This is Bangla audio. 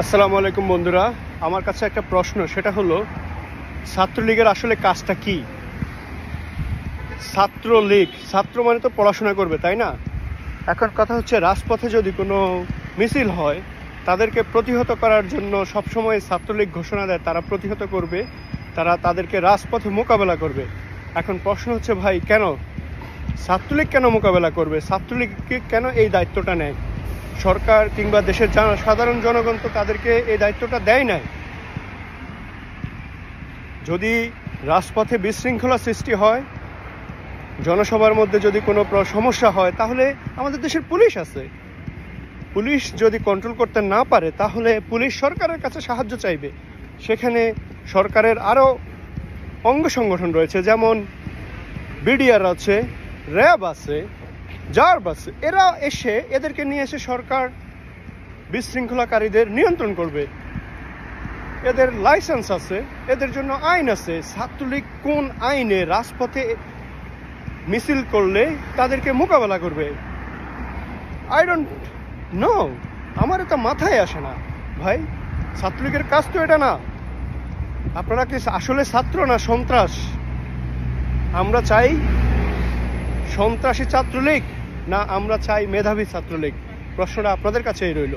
আসসালামু আলাইকুম বন্ধুরা, আমার কাছে একটা প্রশ্ন, সেটা হলো ছাত্রলীগের আসলে কাজটা কি? ছাত্রলীগ, ছাত্র মানে তো পড়াশোনা করবে, তাই না? এখন কথা হচ্ছে, রাজপথে যদি কোনো মিছিল হয়, তাদেরকে প্রতিহত করার জন্য সবসময় ছাত্রলীগ ঘোষণা দেয় তারা প্রতিহত করবে, তারা তাদেরকে রাজপথে মোকাবেলা করবে। এখন প্রশ্ন হচ্ছে, ভাই কেন ছাত্রলীগ কেন মোকাবেলা করবে? ছাত্রলীগকে কেন এই দায়িত্বটা নেয়? সরকার কিংবা দেশের সাধারণ জনগণ তো তাদেরকে এই দায়িত্বটা দেয় নাই। যদি রাজপথে বিশৃঙ্খলা সৃষ্টি হয়, জনসভার মধ্যে যদি কোনো সমস্যা হয়, তাহলে আমাদের দেশের পুলিশ আছে। পুলিশ যদি কন্ট্রোল করতে না পারে, তাহলে পুলিশ সরকারের কাছে সাহায্য চাইবে। সেখানে সরকারের আরও অঙ্গ সংগঠন রয়েছে, যেমন বিডিআর আছে, র্যাব আছে, র্যাব আছে। এরা এসে, এদেরকে নিয়ে এসে সরকার বিশৃঙ্খলাকারীদের নিয়ন্ত্রণ করবে। এদের লাইসেন্স আছে, এদের জন্য আইন আছে। ছাত্রলীগ কোন আইনে রাজপথে মিছিল করলে তাদেরকে মোকাবেলা করবে? আই ডোন্ট নো, আমার এটা মাথায় আসে না। ভাই, ছাত্রলীগের কাজ তো এটা না। আপনারা কি আসলে ছাত্র না সন্ত্রাস? আমরা চাই সন্ত্রাসী ছাত্রলীগ, না আমরা চাই মেধাবী ছাত্রলীগ? প্রশ্নটা আপনাদের কাছেই রইল।